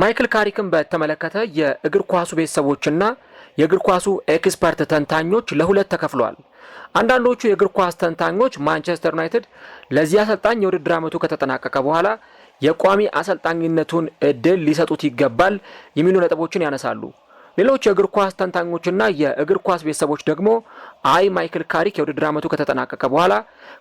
ማይክል ካሪክን በተመለከተ የእግር ኳሱ ቤተሰቦችና የእግር ኳሱ ኤክስፐርት ተንታኞች ለሁለት ተከፍለዋል። አንዳንዶቹ የእግር ኳስ ተንታኞች ማንቸስተር ዩናይትድ ለዚህ አሰልጣኝ የውድድር ዓመቱ ከተጠናቀቀ በኋላ የቋሚ አሰልጣኝነቱን እድል ሊሰጡት ይገባል የሚሉ ነጥቦችን ያነሳሉ። ሌሎች የእግር ኳስ ተንታኞችና የእግር ኳስ ቤተሰቦች ደግሞ አይ ማይክል ካሪክ የውድድር ዓመቱ ከተጠናቀቀ በኋላ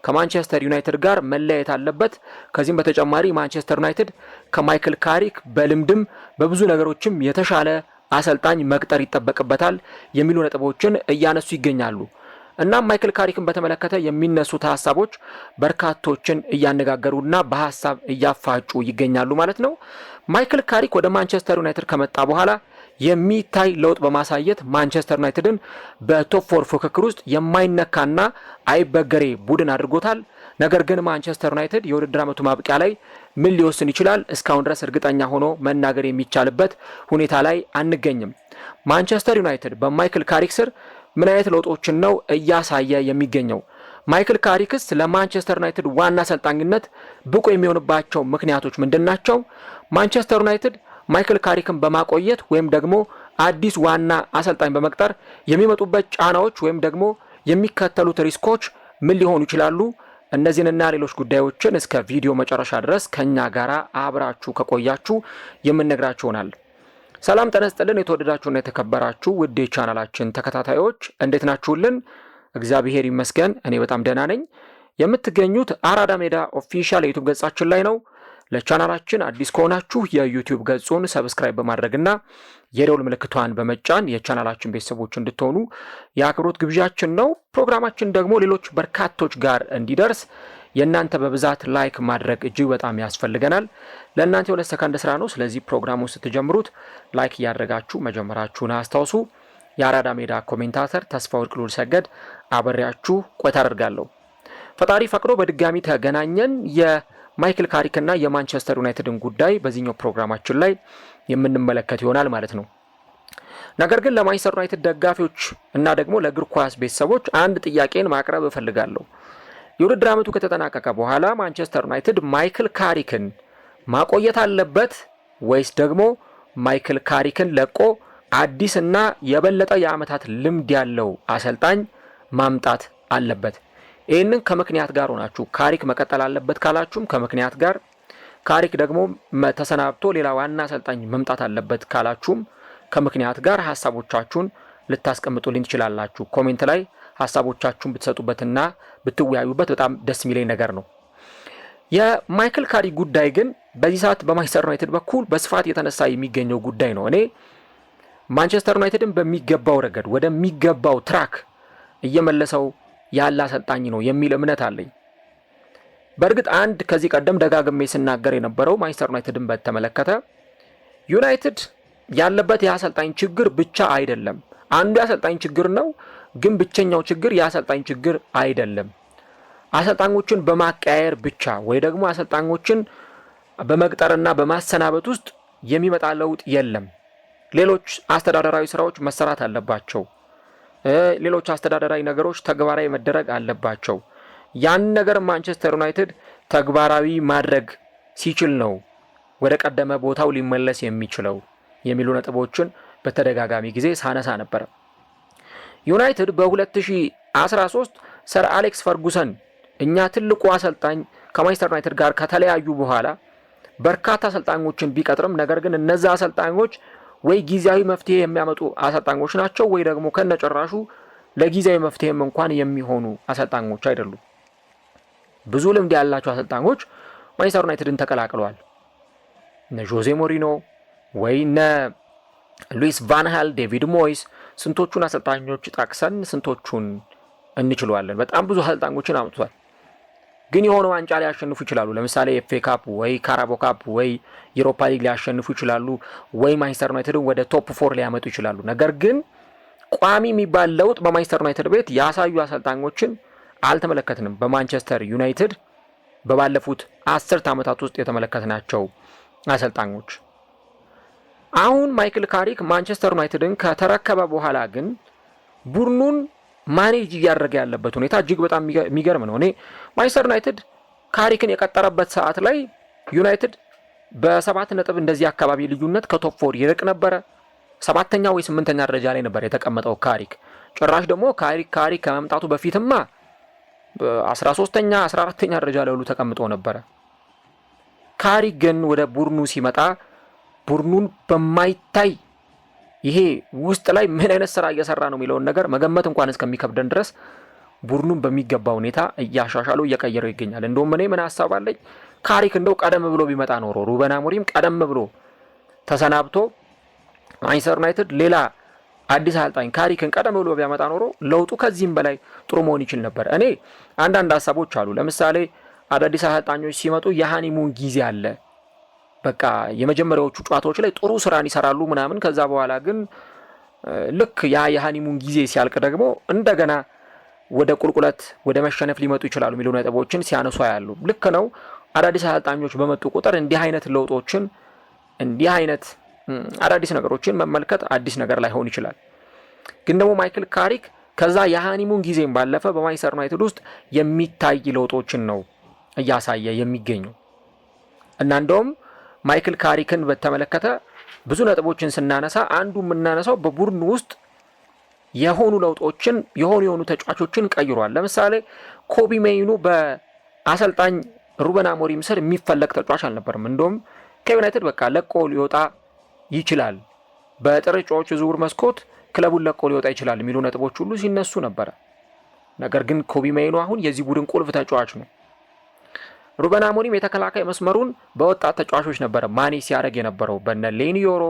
ከማንቸስተር ዩናይትድ ጋር መለያየት አለበት፣ ከዚህም በተጨማሪ ማንቸስተር ዩናይትድ ከማይክል ካሪክ በልምድም በብዙ ነገሮችም የተሻለ አሰልጣኝ መቅጠር ይጠበቅበታል የሚሉ ነጥቦችን እያነሱ ይገኛሉ። እናም ማይክል ካሪክን በተመለከተ የሚነሱት ሀሳቦች በርካቶችን እያነጋገሩና በሀሳብ እያፋጩ ይገኛሉ ማለት ነው። ማይክል ካሪክ ወደ ማንቸስተር ዩናይትድ ከመጣ በኋላ የሚታይ ለውጥ በማሳየት ማንቸስተር ዩናይትድን በቶፕ ፎር ፉክክር ውስጥ የማይነካና አይበገሬ ቡድን አድርጎታል። ነገር ግን ማንቸስተር ዩናይትድ የውድድር ዓመቱ ማብቂያ ላይ ምን ሊወስን ይችላል እስካሁን ድረስ እርግጠኛ ሆኖ መናገር የሚቻልበት ሁኔታ ላይ አንገኝም። ማንቸስተር ዩናይትድ በማይክል ካሪክ ስር ምን አይነት ለውጦችን ነው እያሳየ የሚገኘው? ማይክል ካሪክስ ለማንቸስተር ዩናይትድ ዋና አሰልጣኝነት ብቁ የሚሆንባቸው ምክንያቶች ምንድናቸው? ማንቸስተር ዩናይትድ ማይክል ካሪክን በማቆየት ወይም ደግሞ አዲስ ዋና አሰልጣኝ በመቅጠር የሚመጡበት ጫናዎች ወይም ደግሞ የሚከተሉት ሪስኮች ምን ሊሆኑ ይችላሉ? እነዚህንና ሌሎች ጉዳዮችን እስከ ቪዲዮ መጨረሻ ድረስ ከኛ ጋር አብራችሁ ከቆያችሁ የምንነግራችሁ ይሆናል። ሰላም ጤና ይስጥልን። የተወደዳችሁና የተከበራችሁ ውድ ቻናላችን ተከታታዮች እንዴት ናችሁልን? እግዚአብሔር ይመስገን እኔ በጣም ደህና ነኝ። የምትገኙት አራዳ ሜዳ ኦፊሻል የዩቲዩብ ገጻችን ላይ ነው። ለቻናላችን አዲስ ከሆናችሁ የዩቲዩብ ገጹን ሰብስክራይብ በማድረግና የደውል ምልክቷን በመጫን የቻናላችን ቤተሰቦች እንድትሆኑ የአክብሮት ግብዣችን ነው። ፕሮግራማችን ደግሞ ሌሎች በርካቶች ጋር እንዲደርስ የእናንተ በብዛት ላይክ ማድረግ እጅግ በጣም ያስፈልገናል። ለእናንተ የሁለት ሰከንድ ስራ ነው። ስለዚህ ፕሮግራሙ ስትጀምሩት ላይክ እያደረጋችሁ መጀመራችሁን አስታውሱ። የአራዳ ሜዳ ኮሜንታተር ተስፋወርቅ ሉል ሰገድ አበሬያችሁ ቆይታ አደርጋለሁ። ፈጣሪ ፈቅዶ በድጋሚ ተገናኘን። የማይክል ካሪክና የማንቸስተር ዩናይትድን ጉዳይ በዚህኛው ፕሮግራማችን ላይ የምንመለከት ይሆናል ማለት ነው። ነገር ግን ለማንቸስተር ዩናይትድ ደጋፊዎች እና ደግሞ ለእግር ኳስ ቤተሰቦች አንድ ጥያቄን ማቅረብ እፈልጋለሁ። የውድድር ዓመቱ ከተጠናቀቀ በኋላ ማንቸስተር ዩናይትድ ማይክል ካሪክን ማቆየት አለበት ወይስ ደግሞ ማይክል ካሪክን ለቆ አዲስና የበለጠ የዓመታት ልምድ ያለው አሰልጣኝ ማምጣት አለበት? ይህንን ከምክንያት ጋር ሆናችሁ ካሪክ መቀጠል አለበት ካላችሁም ከምክንያት ጋር፣ ካሪክ ደግሞ ተሰናብቶ ሌላ ዋና አሰልጣኝ መምጣት አለበት ካላችሁም ከምክንያት ጋር ሀሳቦቻችሁን ልታስቀምጡልኝ ትችላላችሁ። ኮሜንት ላይ ሀሳቦቻችሁን ብትሰጡበትና ብትወያዩበት በጣም ደስ የሚለኝ ነገር ነው። የማይክል ካሪክ ጉዳይ ግን በዚህ ሰዓት በማንቸስተር ዩናይትድ በኩል በስፋት የተነሳ የሚገኘው ጉዳይ ነው። እኔ ማንቸስተር ዩናይትድን በሚገባው ረገድ ወደሚገባው ትራክ እየመለሰው ያለ አሰልጣኝ ነው የሚል እምነት አለኝ። በእርግጥ አንድ ከዚህ ቀደም ደጋግሜ ስናገር የነበረው ማንቸስተር ዩናይትድን በተመለከተ ዩናይትድ ያለበት የአሰልጣኝ ችግር ብቻ አይደለም። አንዱ የአሰልጣኝ ችግር ነው፣ ግን ብቸኛው ችግር የአሰልጣኝ ችግር አይደለም። አሰልጣኞችን በማቀያየር ብቻ ወይ ደግሞ አሰልጣኞችን በመቅጠርና በማሰናበት ውስጥ የሚመጣ ለውጥ የለም። ሌሎች አስተዳደራዊ ስራዎች መሰራት አለባቸው። ሌሎች አስተዳደራዊ ነገሮች ተግባራዊ መደረግ አለባቸው። ያን ነገር ማንቸስተር ዩናይትድ ተግባራዊ ማድረግ ሲችል ነው ወደ ቀደመ ቦታው ሊመለስ የሚችለው የሚሉ ነጥቦችን በተደጋጋሚ ጊዜ ሳነሳ ነበር። ዩናይትድ በ2013 ሰር አሌክስ ፈርጉሰን እኛ ትልቁ አሰልጣኝ ከማንቸስተር ዩናይትድ ጋር ከተለያዩ በኋላ በርካታ አሰልጣኞችን ቢቀጥርም ነገር ግን እነዛ አሰልጣኞች ወይ ጊዜያዊ መፍትሄ የሚያመጡ አሰልጣኞች ናቸው ወይ ደግሞ ከነጨራሹ ለጊዜያዊ መፍትሄም እንኳን የሚሆኑ አሰልጣኞች አይደሉም። ብዙ ልምድ ያላቸው አሰልጣኞች ማንቸስተር ዩናይትድን ተቀላቅለዋል። እነ ጆዜ ሞሪኖ ወይ እነ ሉዊስ ቫን ሃል፣ ዴቪድ ሞይስ፣ ስንቶቹን አሰልጣኞች ጠቅሰን ስንቶቹን እንችለዋለን? በጣም ብዙ አሰልጣኞችን አምጥቷል። ግን የሆነ ዋንጫ ሊያሸንፉ ይችላሉ። ለምሳሌ ኤፍኤ ካፕ ወይ ካራቦ ካፕ ወይ ዩሮፓ ሊግ ሊያሸንፉ ይችላሉ፣ ወይ ማንቸስተር ዩናይትድን ወደ ቶፕ 4 ሊያመጡ ይችላሉ። ነገር ግን ቋሚ የሚባል ለውጥ በማንቸስተር ዩናይትድ ቤት ያሳዩ አሰልጣኞችን አልተመለከትንም። በማንቸስተር ዩናይትድ በባለፉት 10 ዓመታት ውስጥ የተመለከትናቸው አሰልጣኞች። አሁን ማይክል ካሪክ ማንቸስተር ዩናይትድን ከተረከበ በኋላ ግን ቡድኑን ማኔጅ እያደረገ ያለበት ሁኔታ እጅግ በጣም የሚገርም ነው። እኔ ማንቸስተር ዩናይትድ ካሪክን የቀጠረበት ሰዓት ላይ ዩናይትድ በ7 ነጥብ እንደዚህ አካባቢ ልዩነት ከቶፕ 4 ይርቅ ነበረ። 7ኛ ወይ 8ኛ ደረጃ ላይ ነበር የተቀመጠው ካሪክ። ጭራሽ ደግሞ ካሪክ ከመምጣቱ በፊትማ በ13ኛ 14ኛ ደረጃ ላይ ሁሉ ተቀምጦ ነበረ። ካሪክ ግን ወደ ቡድኑ ሲመጣ ቡድኑን በማይታይ ይሄ ውስጥ ላይ ምን አይነት ስራ እየሰራ ነው የሚለውን ነገር መገመት እንኳን እስከሚከብደን ድረስ ቡድኑን በሚገባ ሁኔታ እያሻሻለው እየቀየረው ይገኛል። እንደውም እኔ ምን ሀሳብ አለኝ፣ ካሪክ እንደው ቀደም ብሎ ቢመጣ ኖሮ ሩበን አሞሪም ቀደም ብሎ ተሰናብቶ ማንቸስተር ዩናይትድ ሌላ አዲስ አሰልጣኝ ካሪክን ቀደም ብሎ ቢያመጣ ኖሮ ለውጡ ከዚህም በላይ ጥሩ መሆን ይችል ነበር። እኔ አንዳንድ ሀሳቦች አሉ። ለምሳሌ አዳዲስ አሰልጣኞች ሲመጡ የሃኒሙን ጊዜ አለ። በቃ የመጀመሪያዎቹ ጨዋታዎች ላይ ጥሩ ስራን ይሰራሉ ምናምን፣ ከዛ በኋላ ግን ልክ ያ የሃኒሙን ጊዜ ሲያልቅ ደግሞ እንደገና ወደ ቁልቁለት ወደ መሸነፍ ሊመጡ ይችላሉ የሚሉ ነጥቦችን ሲያነሱ ያሉ። ልክ ነው። አዳዲስ አሰልጣኞች በመጡ ቁጥር እንዲህ አይነት ለውጦችን እንዲህ አይነት አዳዲስ ነገሮችን መመልከት አዲስ ነገር ላይሆን ይችላል። ግን ደግሞ ማይክል ካሪክ ከዛ የሃኒሙን ጊዜም ባለፈ በማንቸስተር ዩናይትድ ውስጥ የሚታይ ለውጦችን ነው እያሳየ የሚገኘው እና እንደውም ማይክል ካሪክን በተመለከተ ብዙ ነጥቦችን ስናነሳ አንዱ የምናነሳው በቡድኑ ውስጥ የሆኑ ለውጦችን የሆኑ ተጫዋቾችን ቀይሯል። ለምሳሌ ኮቢ ሜይኑ በአሰልጣኝ ሩበን አሞሪም ስር የሚፈለግ ተጫዋች አልነበርም። እንደውም ከዩናይትድ በቃ ለቆ ሊወጣ ይችላል፣ በጥር ተጫዋቾች ዝውውር መስኮት ክለቡን ለቆ ሊወጣ ይችላል የሚሉ ነጥቦች ሁሉ ሲነሱ ነበረ። ነገር ግን ኮቢ ሜይኑ አሁን የዚህ ቡድን ቁልፍ ተጫዋች ነው። ሩበን አሞሪም የተከላካይ መስመሩን በወጣት ተጫዋቾች ነበረ ማኔጅ ሲያደርግ የነበረው በነ ሌኒዮሮ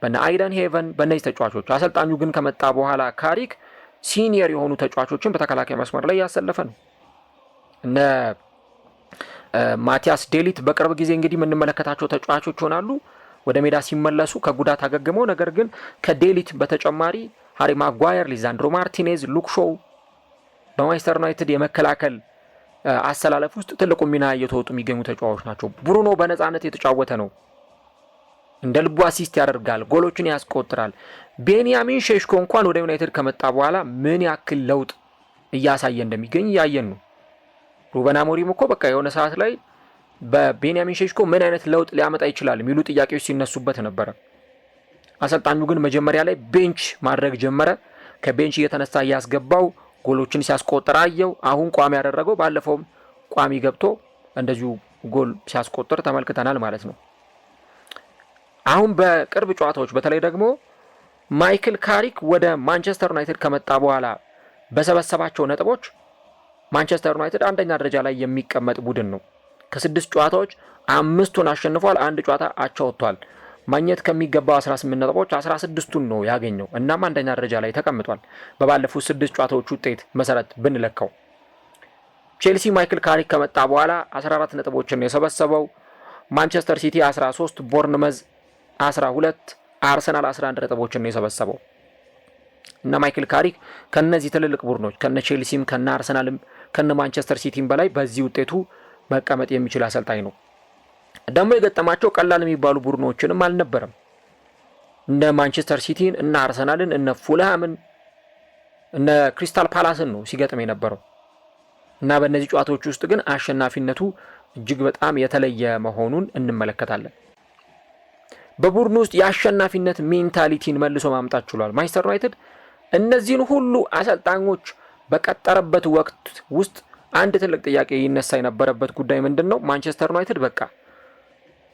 በነ አይደን ሄቨን በእነዚህ ተጫዋቾች። አሰልጣኙ ግን ከመጣ በኋላ ካሪክ ሲኒየር የሆኑ ተጫዋቾችን በተከላካይ መስመር ላይ ያሰለፈ ነው። እነ ማቲያስ ዴሊት በቅርብ ጊዜ እንግዲህ የምንመለከታቸው ተጫዋቾች ይሆናሉ ወደ ሜዳ ሲመለሱ ከጉዳት አገግመው። ነገር ግን ከዴሊት በተጨማሪ ሃሪ ማጓየር፣ ሊዛንድሮ ማርቲኔዝ፣ ሉክ ሾው በማንቸስተር ዩናይትድ የመከላከል አሰላለፍ ውስጥ ትልቁ ሚና እየተወጡ የሚገኙ ተጫዋቾች ናቸው። ብሩኖ በነፃነት የተጫወተ ነው። እንደ ልቡ አሲስት ያደርጋል፣ ጎሎችን ያስቆጥራል። ቤንያሚን ሼሽኮ እንኳን ወደ ዩናይትድ ከመጣ በኋላ ምን ያክል ለውጥ እያሳየ እንደሚገኝ እያየን ነው። ሩበን አሞሪም እኮ በቃ የሆነ ሰዓት ላይ በቤንያሚን ሼሽኮ ምን አይነት ለውጥ ሊያመጣ ይችላል የሚሉ ጥያቄዎች ሲነሱበት ነበረ። አሰልጣኙ ግን መጀመሪያ ላይ ቤንች ማድረግ ጀመረ። ከቤንች እየተነሳ እያስገባው ጎሎችን ሲያስቆጥር አየው። አሁን ቋሚ ያደረገው፣ ባለፈውም ቋሚ ገብቶ እንደዚሁ ጎል ሲያስቆጥር ተመልክተናል ማለት ነው። አሁን በቅርብ ጨዋታዎች በተለይ ደግሞ ማይክል ካሪክ ወደ ማንቸስተር ዩናይትድ ከመጣ በኋላ በሰበሰባቸው ነጥቦች ማንቸስተር ዩናይትድ አንደኛ ደረጃ ላይ የሚቀመጥ ቡድን ነው። ከ6 ጨዋታዎች 5ቱን አሸንፏል፣ 1 ጨዋታ አቻ ወጥቷል። ማግኘት ከሚገባው 18 ነጥቦች 16ቱን ነው ያገኘው። እናም አንደኛ ደረጃ ላይ ተቀምጧል። በባለፉት 6 ጨዋታዎች ውጤት መሰረት ብንለካው ቼልሲ ማይክል ካሪክ ከመጣ በኋላ 14 ነጥቦችን የሰበሰበው፣ ማንቸስተር ሲቲ 13፣ ቦርንመዝ 12፣ አርሰናል 11 ነጥቦችን የሰበሰበው እና ማይክል ካሪክ ከነዚህ ትልልቅ ቡድኖች ከነ ቼልሲም ከነ አርሰናልም ከነ ማንቸስተር ሲቲም በላይ በዚህ ውጤቱ መቀመጥ የሚችል አሰልጣኝ ነው። ደግሞ የገጠማቸው ቀላል የሚባሉ ቡድኖችንም አልነበረም። እነ ማንቸስተር ሲቲን እነ አርሰናልን እነ ፉልሃምን እነ ክሪስታል ፓላስን ነው ሲገጥም የነበረው እና በእነዚህ ጨዋታዎች ውስጥ ግን አሸናፊነቱ እጅግ በጣም የተለየ መሆኑን እንመለከታለን። በቡድኑ ውስጥ የአሸናፊነት ሜንታሊቲን መልሶ ማምጣት ችሏል ማንቸስተር ዩናይትድ። እነዚህን ሁሉ አሰልጣኞች በቀጠረበት ወቅት ውስጥ አንድ ትልቅ ጥያቄ ይነሳ የነበረበት ጉዳይ ምንድን ነው? ማንቸስተር ዩናይትድ በቃ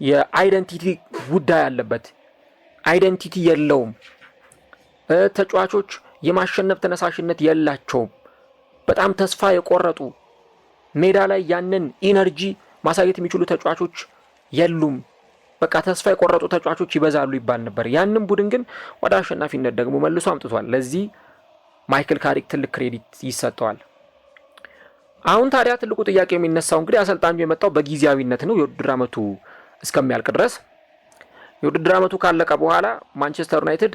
የአይደንቲቲ ጉዳይ አለበት። አይደንቲቲ የለውም። ተጫዋቾች የማሸነፍ ተነሳሽነት የላቸውም። በጣም ተስፋ የቆረጡ ሜዳ ላይ ያንን ኢነርጂ ማሳየት የሚችሉ ተጫዋቾች የሉም። በቃ ተስፋ የቆረጡ ተጫዋቾች ይበዛሉ ይባል ነበር። ያንን ቡድን ግን ወደ አሸናፊነት ደግሞ መልሶ አምጥቷል። ለዚህ ማይክል ካሪክ ትልቅ ክሬዲት ይሰጠዋል። አሁን ታዲያ ትልቁ ጥያቄ የሚነሳው እንግዲህ አሰልጣኙ የመጣው በጊዜያዊነት ነው የውድድር ዓመቱ እስከሚያልቅ ድረስ። የውድድር ዓመቱ ካለቀ በኋላ ማንቸስተር ዩናይትድ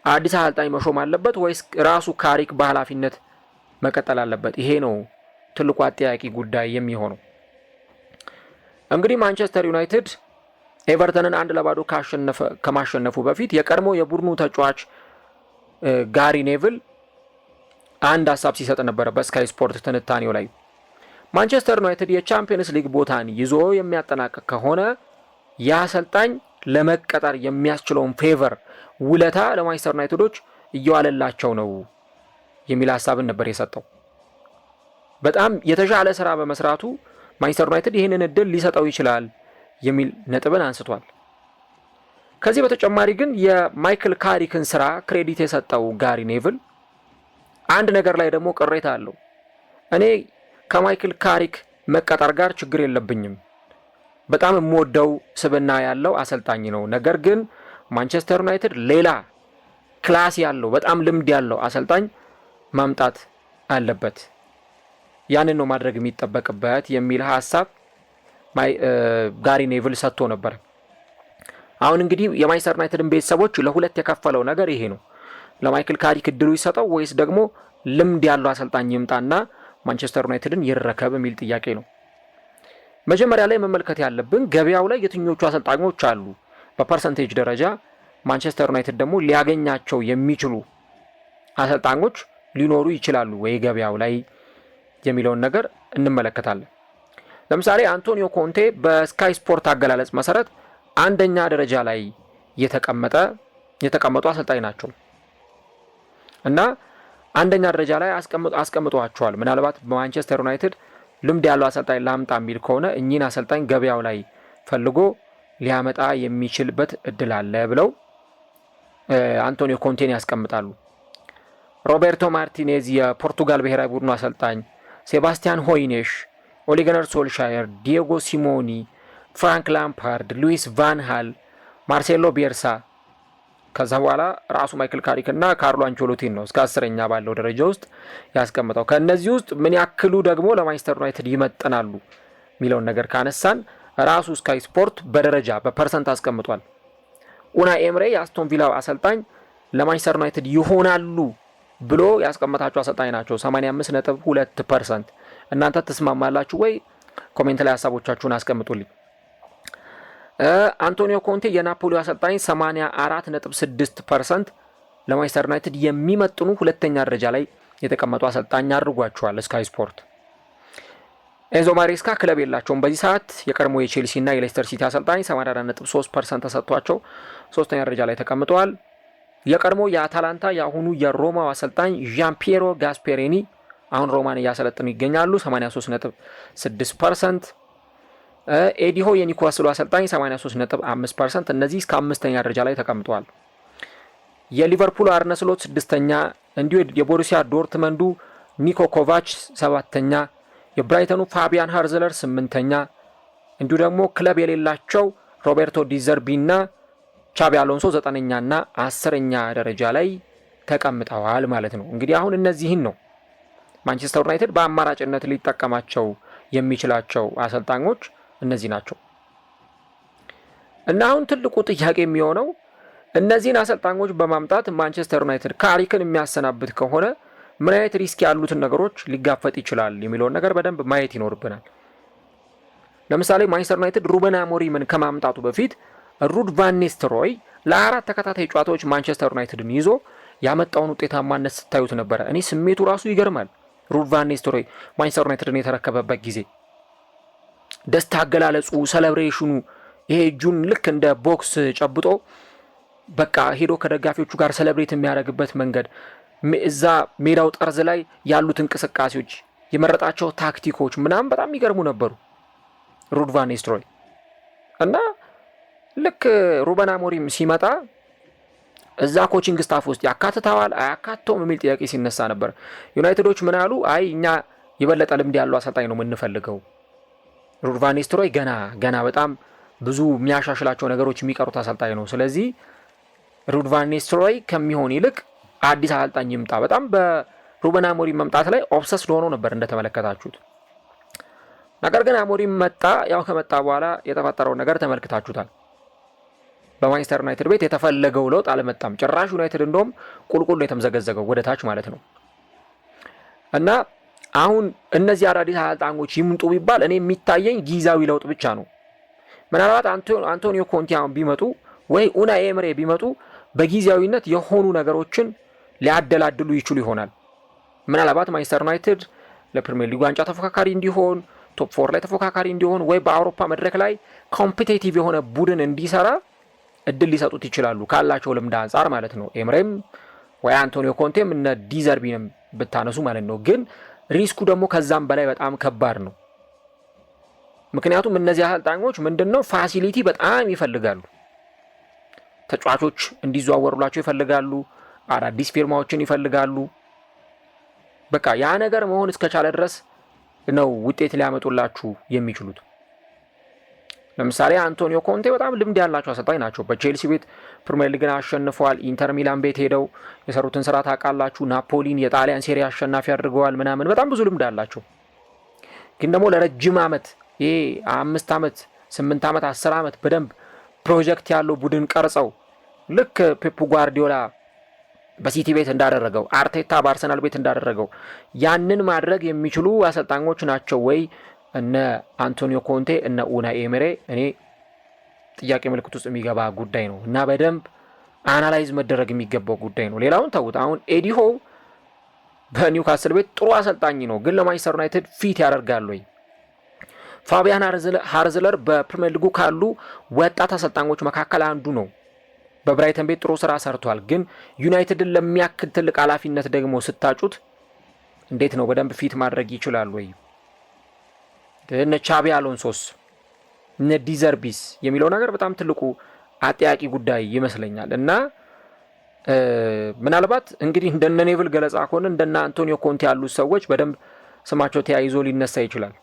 አዲስ አሰልጣኝ መሾም አለበት ወይስ ራሱ ካሪክ በኃላፊነት መቀጠል አለበት? ይሄ ነው ትልቁ አጠያቂ ጉዳይ የሚሆነው። እንግዲህ ማንቸስተር ዩናይትድ ኤቨርተንን 1-0 ከማሸነፉ በፊት የቀድሞ የቡድኑ ተጫዋች ጋሪ ኔቭል አንድ ሀሳብ ሲሰጥ ነበረ በስካይ ስፖርት ትንታኔው ላይ። ማንቸስተር ዩናይትድ የቻምፒየንስ ሊግ ቦታን ይዞ የሚያጠናቅቅ ከሆነ ያ አሰልጣኝ ለመቀጠር የሚያስችለውን ፌቨር ውለታ ለማንቸስተር ዩናይትዶች እየዋለላቸው ነው የሚል ሐሳብን ነበር የሰጠው። በጣም የተሻለ ስራ በመስራቱ ማንቸስተር ዩናይትድ ይህንን እድል ሊሰጠው ይችላል የሚል ነጥብን አንስቷል። ከዚህ በተጨማሪ ግን የማይክል ካሪክን ስራ ክሬዲት የሰጠው ጋሪ ኔቭል አንድ ነገር ላይ ደግሞ ቅሬታ አለው። እኔ ከማይክል ካሪክ መቀጠር ጋር ችግር የለብኝም፣ በጣም የምወደው ስብና ያለው አሰልጣኝ ነው። ነገር ግን ማንቸስተር ዩናይትድ ሌላ ክላስ ያለው በጣም ልምድ ያለው አሰልጣኝ ማምጣት አለበት፣ ያንን ነው ማድረግ የሚጠበቅበት የሚል ሐሳብ ጋሪ ኔቭል ሰጥቶ ነበር። አሁን እንግዲህ የማንቸስተር ዩናይትድን ቤተሰቦች ለሁለት የከፈለው ነገር ይሄ ነው። ለማይክል ካሪክ እድሉ ይሰጠው ወይስ ደግሞ ልምድ ያለው አሰልጣኝ ይምጣና ማንቸስተር ዩናይትድን ይረከብ የሚል ጥያቄ ነው። መጀመሪያ ላይ መመልከት ያለብን ገበያው ላይ የትኞቹ አሰልጣኞች አሉ፣ በፐርሰንቴጅ ደረጃ ማንቸስተር ዩናይትድ ደግሞ ሊያገኛቸው የሚችሉ አሰልጣኞች ሊኖሩ ይችላሉ ወይ ገበያው ላይ የሚለውን ነገር እንመለከታለን። ለምሳሌ አንቶኒዮ ኮንቴ በስካይ ስፖርት አገላለጽ መሰረት አንደኛ ደረጃ ላይ የተቀመጡ አሰልጣኝ ናቸው እና አንደኛ ደረጃ ላይ አስቀምጧቸዋል። ምናልባት በማንቸስተር ዩናይትድ ልምድ ያለው አሰልጣኝ ላምጣ የሚል ከሆነ እኚህን አሰልጣኝ ገበያው ላይ ፈልጎ ሊያመጣ የሚችልበት እድል አለ ብለው አንቶኒዮ ኮንቴን ያስቀምጣሉ። ሮቤርቶ ማርቲኔዝ የፖርቱጋል ብሔራዊ ቡድኑ አሰልጣኝ፣ ሴባስቲያን ሆይኔሽ፣ ኦሌ ጉናር ሶልሻየር፣ ዲየጎ ሲሞኒ፣ ፍራንክ ላምፓርድ፣ ሉዊስ ቫን ሃል፣ ማርሴሎ ቢየርሳ፣ ከዛ በኋላ ራሱ ማይክል ካሪክ እና ካርሎ አንቸሎቲን ነው እስከ 10ኛ ባለው ደረጃ ውስጥ ያስቀምጠው። ከነዚህ ውስጥ ምን ያክሉ ደግሞ ለማንቸስተር ዩናይትድ ይመጥናሉ የሚለውን ነገር ካነሳን ራሱ ስካይ ስፖርት በደረጃ በፐርሰንት አስቀምጧል። ኡናይ ኤምሬ የአስቶን ቪላ አሰልጣኝ ለማንቸስተር ዩናይትድ ይሆናሉ ብሎ ያስቀመጣቸው አሰልጣኝ ናቸው 85.2%። እናንተ ትስማማላችሁ ወይ? ኮሜንት ላይ ሀሳቦቻችሁን አስቀምጡልኝ። አንቶኒዮ ኮንቴ የናፖሊ አሰልጣኝ 84.6% ለማንቸስተር ዩናይትድ የሚመጥኑ ሁለተኛ ደረጃ ላይ የተቀመጡ አሰልጣኝ አድርጓቸዋል ስካይ ስፖርት። ኤንዞ ማሬስካ ክለብ የላቸውም በዚህ ሰዓት። የቀድሞ የቼልሲ እና የሌስተር ሲቲ አሰልጣኝ 84.3% ተሰጥቷቸው ሶስተኛ ደረጃ ላይ ተቀምጠዋል። የቀድሞ የአታላንታ የአሁኑ የሮማው አሰልጣኝ ዣን ፒየሮ ጋስፔሪኒ አሁን ሮማን እያሰለጠኑ ይገኛሉ 83.6%። ኤዲሆ የኒውካስሉ አሰልጣኝ 83.5%። እነዚህ እስከ 5ኛ ደረጃ ላይ ተቀምጠዋል። የሊቨርፑል አርነ ስሎት 6ኛ፣ እንዲሁ የቦሩሲያ ዶርትመንዱ ኒኮ ኮቫች 7ኛ፣ የብራይተኑ ፋቢያን ሃርዝለር 8ኛ፣ እንዲሁ ደግሞ ክለብ የሌላቸው ሮቤርቶ ዲዘርቢ እና ቻቢ አሎንሶ 9ኛ እና 10ኛ ደረጃ ላይ ተቀምጠዋል ማለት ነው። እንግዲህ አሁን እነዚህን ነው ማንቸስተር ዩናይትድ በአማራጭነት ሊጠቀማቸው የሚችላቸው አሰልጣኞች እነዚህ ናቸው። እና አሁን ትልቁ ጥያቄ የሚሆነው እነዚህን አሰልጣኞች በማምጣት ማንቸስተር ዩናይትድ ካሪክን የሚያሰናብት ከሆነ ምን አይነት ሪስክ ያሉትን ነገሮች ሊጋፈጥ ይችላል የሚለውን ነገር በደንብ ማየት ይኖርብናል። ለምሳሌ ማንቸስተር ዩናይትድ ሩበን አሞሪምን ከማምጣቱ በፊት ሩድ ቫን ኒስተልሮይ ለ4 ተከታታይ ጨዋታዎች ማንቸስተር ዩናይትድን ይዞ ያመጣውን ውጤታማነት ስታዩት ነበረ። እኔ ስሜቱ ራሱ ይገርማል። ሩድ ቫን ኒስተልሮይ ማንቸስተር ዩናይትድን የተረከበበት ጊዜ ደስታ አገላለጹ፣ ሴሌብሬሽኑ፣ ይሄ እጁን ልክ እንደ ቦክስ ጨብጦ በቃ ሄዶ ከደጋፊዎቹ ጋር ሴሌብሬት የሚያደርግበት መንገድ፣ እዛ ሜዳው ጠርዝ ላይ ያሉት እንቅስቃሴዎች፣ የመረጣቸው ታክቲኮች ምናምን በጣም የሚገርሙ ነበሩ ሩድ ቫን ኒስተልሮይ። እና ልክ ሩበን አሞሪም ሲመጣ እዛ ኮቺንግ ስታፍ ውስጥ ያካትተዋል አያካተውም የሚል ጥያቄ ሲነሳ ነበር። ዩናይትዶች ምን አሉ? አይ እኛ የበለጠ ልምድ ያለው አሰልጣኝ ነው የምንፈልገው፣ ሩድ ቫን ኒስተልሮይ ገና በጣም ብዙ የሚያሻሽላቸው ነገሮች የሚቀሩት አሰልጣኝ ነው። ስለዚህ ሩድ ቫን ኒስተልሮይ ከሚሆን ይልቅ አዲስ አሰልጣኝ ይምጣ። በጣም በሩበን አሞሪም መምጣት ላይ ኦብሰስድ ሆኖ ነበር እንደተመለከታችሁት። ነገር ግን አሞሪም መጣ። ያው ከመጣ በኋላ የተፈጠረውን ነገር ተመልክታችሁታል። በማንቸስተር ዩናይትድ ቤት የተፈለገው ለውጥ አልመጣም። ጭራሽ ዩናይትድ እንደውም ቁልቁል ነው የተመዘገዘገው ወደ ታች ማለት ነው። እና አሁን እነዚህ አዳዲስ አሰልጣኞች ይምጡ ቢባል እኔ የሚታየኝ ጊዜያዊ ለውጥ ብቻ ነው። ምናልባት አንቶኒዮ ኮንቴ አሁን ቢመጡ ወይ ኡናይ ኤምሬ ቢመጡ በጊዜያዊነት የሆኑ ነገሮችን ሊያደላድሉ ይችሉ ይሆናል። ምናልባት ማንቸስተር ዩናይትድ ለፕሪሚየር ሊግ ዋንጫ ተፎካካሪ እንዲሆን ቶፕ 4 ላይ ተፎካካሪ እንዲሆን ወይ በአውሮፓ መድረክ ላይ ኮምፒቲቲቭ የሆነ ቡድን እንዲሰራ እድል ሊሰጡት ይችላሉ ካላቸው ልምድ አንጻር ማለት ነው። ኤምሬም ወይ አንቶኒዮ ኮንቴም እነ ዲዘርቢንም ብታነሱ ማለት ነው። ግን ሪስኩ ደግሞ ከዛም በላይ በጣም ከባድ ነው። ምክንያቱም እነዚህ አሰልጣኞች ምንድነው ፋሲሊቲ በጣም ይፈልጋሉ። ተጫዋቾች እንዲዘዋወሩላቸው ይፈልጋሉ። አዳዲስ ፊርማዎችን ይፈልጋሉ። በቃ ያ ነገር መሆን እስከቻለ ድረስ ነው ውጤት ሊያመጡላችሁ የሚችሉት። ለምሳሌ አንቶኒዮ ኮንቴ በጣም ልምድ ያላቸው አሰልጣኝ ናቸው። በቼልሲ ቤት ፕሪሚየር ሊግን አሸንፈዋል። ኢንተር ሚላን ቤት ሄደው የሰሩትን ስራ ታውቃላችሁ። ናፖሊን የጣሊያን ሴሪ አሸናፊ አድርገዋል ምናምን። በጣም ብዙ ልምድ አላቸው። ግን ደግሞ ለረጅም ዓመት ይሄ 5 ዓመት 8 ዓመት 10 ዓመት በደንብ ፕሮጀክት ያለው ቡድን ቀርጸው ልክ ፔፕ ጓርዲዮላ በሲቲ ቤት እንዳደረገው አርቴታ በአርሰናል ቤት እንዳደረገው ያንን ማድረግ የሚችሉ አሰልጣኞች ናቸው ወይ እነ አንቶኒዮ ኮንቴ እነ ኡናይ ኤምሬ? እኔ ጥያቄ ምልክት ውስጥ የሚገባ ጉዳይ ነው እና በደንብ አናላይዝ መደረግ የሚገባው ጉዳይ ነው። ሌላውን ተውት። አሁን ኤዲ ሆው በኒውካስል ቤት ጥሩ አሰልጣኝ ነው፣ ግን ለማንቸስተር ዩናይትድ ፊት ያደርጋል ወይ? ፋቢያን ሃርዝለር በፕሪሚየር ሊጉ ካሉ ወጣት አሰልጣኞች መካከል አንዱ ነው። በብራይተን ቤት ጥሩ ስራ ሰርቷል። ግን ዩናይትድን ለሚያክል ትልቅ ኃላፊነት ደግሞ ስታጩት እንዴት ነው በደንብ ፊት ማድረግ ይችላል ወይ? እነ ቻቢ አሎንሶስ እነ ዲዘርቢስ የሚለው ነገር በጣም ትልቁ አጠያቂ ጉዳይ ይመስለኛል። እና ምናልባት እንግዲህ እንደነ ኔቭል ገለጻ ከሆነ እንደነ አንቶኒዮ ኮንቴ ያሉት ሰዎች በደንብ ስማቸው ተያይዞ ሊነሳ ይችላል።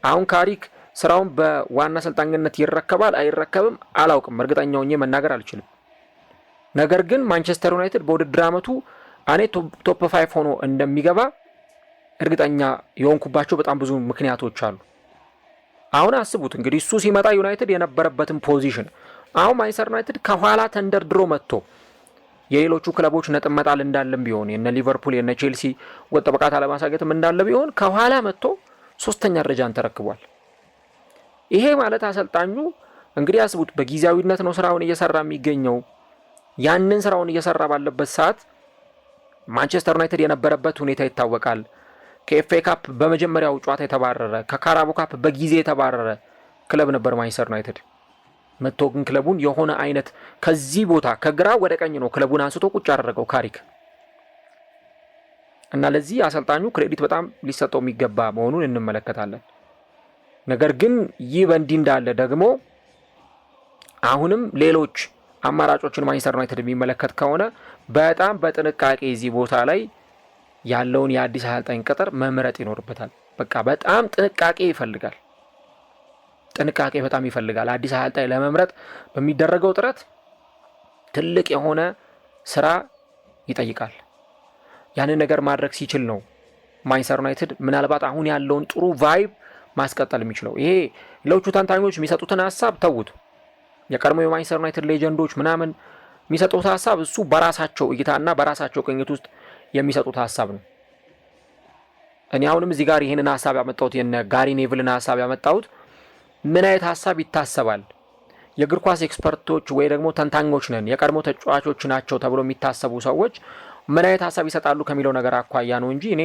አሁን ካሪክ ስራውን በዋና አሰልጣኝነት ይረከባል አይረከብም አላውቅም፣ እርግጠኛ ሆኜ መናገር አልችልም። ነገር ግን ማንቸስተር ዩናይትድ በውድድር ዓመቱ እኔ ቶፕ 5 ሆኖ እንደሚገባ እርግጠኛ የሆንኩባቸው በጣም ብዙ ምክንያቶች አሉ። አሁን አስቡት እንግዲህ እሱ ሲመጣ ዩናይትድ የነበረበትን ፖዚሽን፣ አሁን ማንቸስተር ዩናይትድ ከኋላ ተንደርድሮ መጥቶ የሌሎቹ ክለቦች ነጥብ መጣል እንዳለም ቢሆን የነ ሊቨርፑል የነ ቼልሲ ወጥ ብቃት አለማሳየትም እንዳለ ቢሆን ከኋላ መጥቶ 3ኛ ደረጃን ተረክቧል። ይሄ ማለት አሰልጣኙ እንግዲህ አስቡት በጊዜያዊነት ነው ስራውን እየሰራ የሚገኘው። ያንን ስራውን እየሰራ ባለበት ሰዓት ማንቸስተር ዩናይትድ የነበረበት ሁኔታ ይታወቃል። ከኤፍኤ ካፕ በመጀመሪያው ጨዋታ የተባረረ፣ ከካራቦ ካፕ በጊዜ የተባረረ ክለብ ነበር ማንቸስተር ዩናይትድ። መጥቶ ግን ክለቡን የሆነ አይነት ከዚህ ቦታ ከግራ ወደ ቀኝ ነው ክለቡን አንስቶ ቁጭ ያደረገው ካሪክ እና ለዚህ አሰልጣኙ ክሬዲት በጣም ሊሰጠው የሚገባ መሆኑን እንመለከታለን። ነገር ግን ይህ በእንዲህ እንዳለ ደግሞ አሁንም ሌሎች አማራጮችን ማንቸስተር ዩናይትድ የሚመለከት ከሆነ በጣም በጥንቃቄ እዚህ ቦታ ላይ ያለውን የአዲስ አሰልጣኝ ቅጥር መምረጥ ይኖርበታል። በቃ በጣም ጥንቃቄ ይፈልጋል። ጥንቃቄ በጣም ይፈልጋል። አዲስ አሰልጣኝ ለመምረጥ በሚደረገው ጥረት ትልቅ የሆነ ስራ ይጠይቃል። ያንን ነገር ማድረግ ሲችል ነው ማንቸስተር ዩናይትድ ምናልባት አሁን ያለውን ጥሩ ቫይብ ማስቀጠል የሚችለው። ይሄ ሌሎቹ ተንታኞች የሚሰጡትን ሀሳብ ተውት። የቀድሞ የማንቸስተር ዩናይትድ ሌጀንዶች ምናምን የሚሰጡት ሀሳብ እሱ በራሳቸው እይታና በራሳቸው ቅኝት ውስጥ የሚሰጡት ሀሳብ ነው። እኔ አሁንም እዚህ ጋር ይህንን ሀሳብ ያመጣሁት የነ ጋሪ ኔቭልን ሀሳብ ያመጣሁት ምን አይነት ሀሳብ ይታሰባል፣ የእግር ኳስ ኤክስፐርቶች ወይ ደግሞ ተንታኞች ነን የቀድሞ ተጫዋቾች ናቸው ተብሎ የሚታሰቡ ሰዎች ምን አይነት ሀሳብ ይሰጣሉ ከሚለው ነገር አኳያ ነው እንጂ እኔ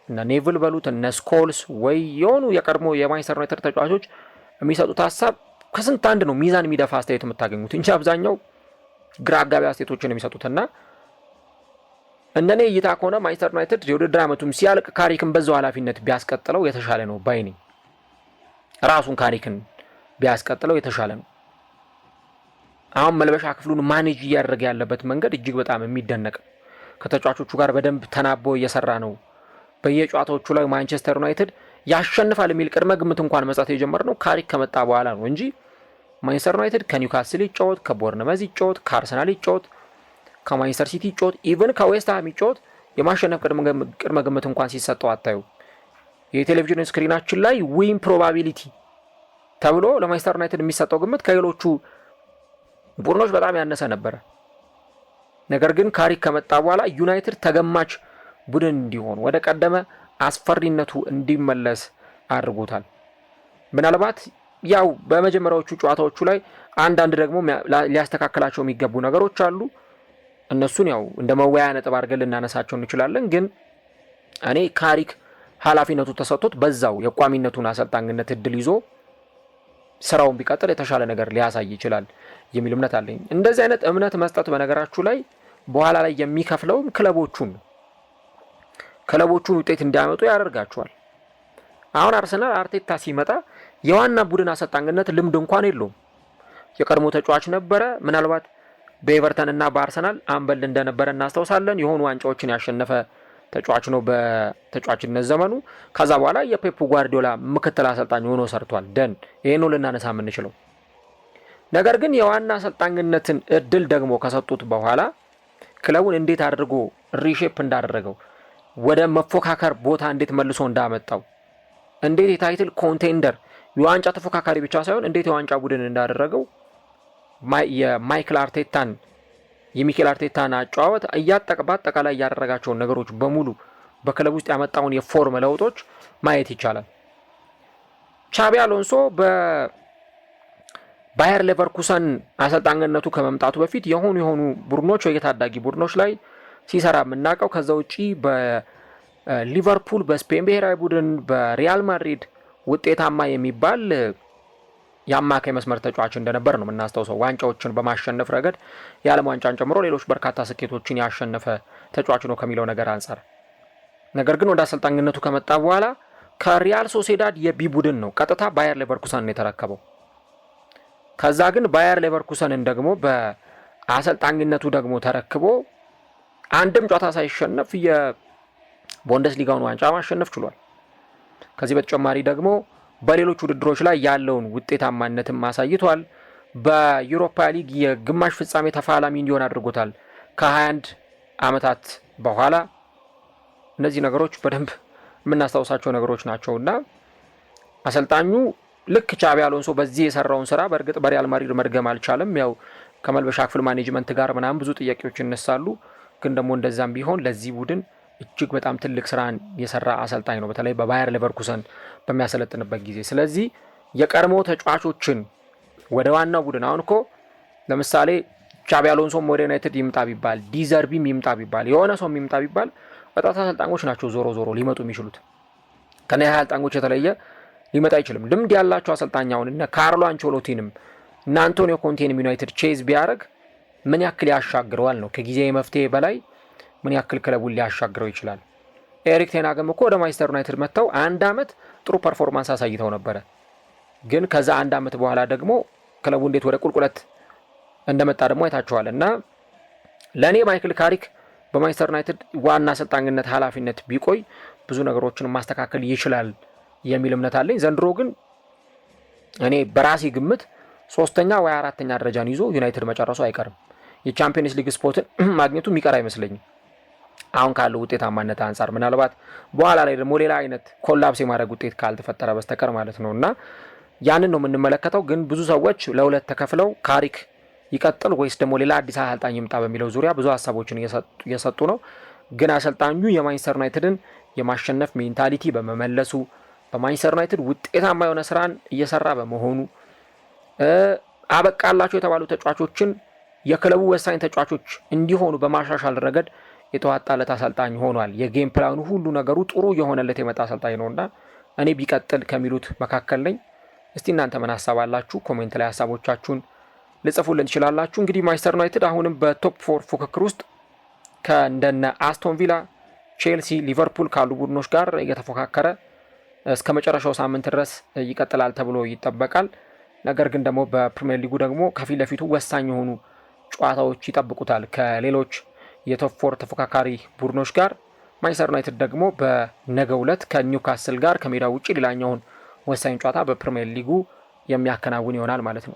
እነ ኔቭል በሉት እነ ስኮልስ ወይ የሆኑ የቀድሞ የማንቸስተር ዩናይትድ ተጫዋቾች የሚሰጡት ሀሳብ ከስንት አንድ ነው ሚዛን የሚደፋ አስተያየት የምታገኙት እንጂ አብዛኛው ግራ አጋቢ አስተያየቶችን የሚሰጡትና እንደኔ እይታ ከሆነ ማንቸስተር ዩናይትድ የውድድር ዓመቱም ሲያልቅ ካሪክን በዛው ኃላፊነት ቢያስቀጥለው የተሻለ ነው ባይ ነኝ። ራሱን ካሪክን ቢያስቀጥለው የተሻለ ነው። አሁን መልበሻ ክፍሉን ማኔጅ እያደረገ ያለበት መንገድ እጅግ በጣም የሚደነቅ ነው። ከተጫዋቾቹ ጋር በደንብ ተናቦ እየሰራ ነው። በየጨዋታዎቹ ላይ ማንቸስተር ዩናይትድ ያሸንፋል የሚል ቅድመ ግምት እንኳን መስጠት የጀመረው ካሪክ ከመጣ በኋላ ነው እንጂ ማንቸስተር ዩናይትድ ከኒውካስል ይጫወት፣ ከቦርንመዝ ይጫወት፣ ከአርሰናል ይጫወት፣ ከማንቸስተር ሲቲ ይጫወት፣ ኢቨን ከዌስትሃም ይጫወት የማሸነፍ ቅድመ ግምት እንኳን ሲሰጠው አታዩ። የቴሌቪዥን ስክሪናችን ላይ ዊን ፕሮባቢሊቲ ተብሎ ለማንቸስተር ዩናይትድ የሚሰጠው ግምት ከሌሎቹ ቡድኖች በጣም ያነሰ ነበረ። ነገር ግን ካሪክ ከመጣ በኋላ ዩናይትድ ተገማች ቡድን እንዲሆን ወደ ቀደመ አስፈሪነቱ እንዲመለስ አድርጎታል። ምናልባት ያው በመጀመሪያዎቹ ጨዋታዎቹ ላይ አንዳንድ ደግሞ ሊያስተካክላቸው የሚገቡ ነገሮች አሉ። እነሱን ያው እንደ መወያያ ነጥብ አድርገን ልናነሳቸው እንችላለን። ግን እኔ ካሪክ ኃላፊነቱ ተሰጥቶት በዛው የቋሚነቱን አሰልጣኝነት እድል ይዞ ስራውን ቢቀጥል የተሻለ ነገር ሊያሳይ ይችላል የሚል እምነት አለኝ። እንደዚህ አይነት እምነት መስጠት በነገራችሁ ላይ በኋላ ላይ የሚከፍለው ክለቦቹን ውጤት እንዲያመጡ ያደርጋቸዋል። አሁን አርሰናል አርቴታ ሲመጣ የዋና ቡድን አሰልጣኝነት ልምድ እንኳን የለውም። የቀድሞ ተጫዋች ነበረ። ምናልባት በኤቨርተን እና በአርሰናል አምበል እንደነበረ እናስታውሳለን። የሆኑ ዋንጫዎችን ያሸነፈ ተጫዋች ነው በተጫዋችነት ዘመኑ። ከዛ በኋላ የፔፕ ጓርዲዮላ ምክትል አሰልጣኝ ሆኖ ሰርቷል። ይሄን ነው ልናነሳ የምንችለው። ነገር ግን የዋና አሰልጣኝነትን እድል ደግሞ ከሰጡት በኋላ ክለቡን እንዴት አድርጎ ሪሼፕ እንዳደረገው፣ ወደ መፎካከር ቦታ እንዴት መልሶ እንዳመጣው፣ እንዴት የታይትል ኮንቴንደር የዋንጫ ተፎካካሪ ብቻ ሳይሆን እንዴት የዋንጫ ቡድን እንዳደረገው የሚኬል አርቴታን አጨዋወት በአጠቃላይ ያደረጋቸውን ነገሮች በሙሉ በክለብ ውስጥ ያመጣውን የፎርም ለውጦች ማየት ይቻላል። ቻቢ አሎንሶ በባየር ሌቨርኩሰን አሰልጣኝነቱ ከመምጣቱ በፊት የሆኑ ቡድኖች የታዳጊ ቡድኖች ላይ ሲሰራ የምናውቀው፣ ከዛ ውጪ በሊቨርፑል፣ በስፔን ብሔራዊ ቡድን፣ በሪያል ማድሪድ ውጤታማ የሚባል የአማካይ መስመር ተጫዋች እንደነበር ነው የምናስታውሰው። ዋንጫዎችን በማሸነፍ ረገድ የዓለም ዋንጫን ጨምሮ ሌሎች በርካታ ስኬቶችን ያሸነፈ ተጫዋች ነው ከሚለው ነገር አንጻር። ነገር ግን ወደ አሰልጣኝነቱ ከመጣ በኋላ ከሪያል ሶሴዳድ የቢ ቡድን ነው ቀጥታ ባየር ሌቨርኩሰን የተረከበው። ከዛ ግን ባየር ሌቨርኩሰንን ደግሞ በአሰልጣኝነቱ ደግሞ ተረክቦ አንድም ጨዋታ ሳይሸነፍ የቡንደስሊጋውን ዋንጫ ማሸነፍ ችሏል። ከዚህ በተጨማሪ ደግሞ በሌሎች ውድድሮች ላይ ያለውን ውጤታማነትም አሳይቷል። በዩሮፓ ሊግ የግማሽ ፍጻሜ ተፋላሚ እንዲሆን አድርጎታል ከ21 ዓመታት በኋላ። እነዚህ ነገሮች በደንብ የምናስታውሳቸው ነገሮች ናቸውና አሰልጣኙ ልክ ቻቢ አሎንሶ በዚህ የሰራውን ስራ በእርግጥ በሪያል ማድሪድ መድገም አልቻለም። ያው ከመልበሻ ክፍል ማኔጅመንት ጋር ምናምን ብዙ ጥያቄዎች ይነሳሉ። ግን ደግሞ እንደዛም ቢሆን ለዚህ ቡድን እጅግ በጣም ትልቅ ስራን የሰራ አሰልጣኝ ነው፣ በተለይ በባየር ሌቨርኩሰን በሚያሰለጥንበት ጊዜ። ስለዚህ የቀድሞ ተጫዋቾችን ወደ ዋናው ቡድን አሁን እኮ ለምሳሌ ቻቢ አሎንሶም ወደ ዩናይትድ ይምጣ ቢባል፣ ዲዘርቢም ይምጣ ቢባል፣ የሆነ ሰው ይምጣ ቢባል ወጣት አሰልጣኞች ናቸው ዞሮ ሊመጡ የሚችሉት። ከነዚህ አሰልጣኞች የተለየ ሊመጣ አይችልም። ልምድ ያላቸው አሰልጣኝ አሁን እነ ካርሎ አንቸሎቲንም እና አንቶኒዮ ኮንቴንም ዩናይትድ ቼዝ ቢያደርግ ምን ያክል ያሻግረዋል ነው። ከጊዜያዊ መፍትሄ በላይ ምን ያክል ክለቡን ሊያሻግረው ይችላል። ኤሪክ ቴን ሃግም እኮ ወደ ማንቸስተር ዩናይትድ መጥተው 1 ዓመት ጥሩ ፐርፎርማንስ አሳይተው ነበረ። ግን ከዛ 1 ዓመት በኋላ ደግሞ ክለቡ እንዴት ወደ ቁልቁለት እንደመጣ ደግሞ አይታችኋል። እና ለእኔ ማይክል ካሪክ በማንቸስተር ዩናይትድ ዋና አሰልጣኝነት ኃላፊነት ቢቆይ ብዙ ነገሮችን ማስተካከል ይችላል የሚል እምነት አለኝ። ዘንድሮ ግን እኔ በራሴ ግምት 3ኛ ወይ 4ኛ ደረጃን ይዞ ዩናይትድ መጨረሱ አይቀርም። የቻምፒየንስ ሊግ ስፖርትን ማግኘቱ የሚቀር አይመስለኝም አሁን ካለው ውጤታማነት አንጻር፣ ምናልባት በኋላ ላይ ደግሞ ሌላ አይነት ኮላፕስ የማድረግ ውጤት ካልተፈጠረ በስተቀር ማለት ነው። እና ያንን ነው የምንመለከተው። ግን ብዙ ሰዎች ለሁለት ተከፍለው ካሪክ ይቀጥል ወይስ ደግሞ ሌላ አዲስ አሰልጣኝ ይምጣ በሚለው ዙሪያ ብዙ ሀሳቦችን እየሰጡ ነው። ግን አሰልጣኙ የማንቸስተር ዩናይትድን የማሸነፍ ሜንታሊቲ በመመለሱ፣ በማንቸስተር ዩናይትድ ውጤታማ የሆነ ስራን እየሰራ በመሆኑ፣ አበቃላቸው የተባሉ ተጫዋቾችን የክለቡ ወሳኝ ተጫዋቾች እንዲሆኑ በማሻሻል ረገድ የተዋጣለት አሰልጣኝ ሆኗል። የጌም ፕላኑ ሁሉ ነገሩ ጥሩ የሆነለት የመጣ አሰልጣኝ ነውና እኔ ቢቀጥል ከሚሉት መካከል ነኝ። እስቲ እናንተ ምን ሀሳብ አላችሁ? ኮሜንት ላይ ሀሳቦቻችሁን ልጽፉልን ትችላላችሁ። እንግዲህ ማንቸስተር ዩናይትድ አሁንም በቶፕ 4 ፉክክር ውስጥ ከእንደነ አስቶን ቪላ፣ ቼልሲ፣ ሊቨርፑል ካሉ ቡድኖች ጋር እየተፎካከረ እስከ መጨረሻው ሳምንት ድረስ ይቀጥላል ተብሎ ይጠበቃል። ነገር ግን ደግሞ በፕሪሚየር ሊጉ ደግሞ ከፊት ለፊቱ ወሳኝ የሆኑ ጨዋታዎች ይጠብቁታል ከሌሎች የቶፕ 4 ተፎካካሪ ቡድኖች ጋር። ማንቸስተር ዩናይትድ ደግሞ በነገው ዕለት ከኒውካስል ጋር ከሜዳ ውጪ ሌላኛውን ወሳኝ ጨዋታ በፕሪሚየር ሊጉ የሚያከናውን ይሆናል ማለት ነው።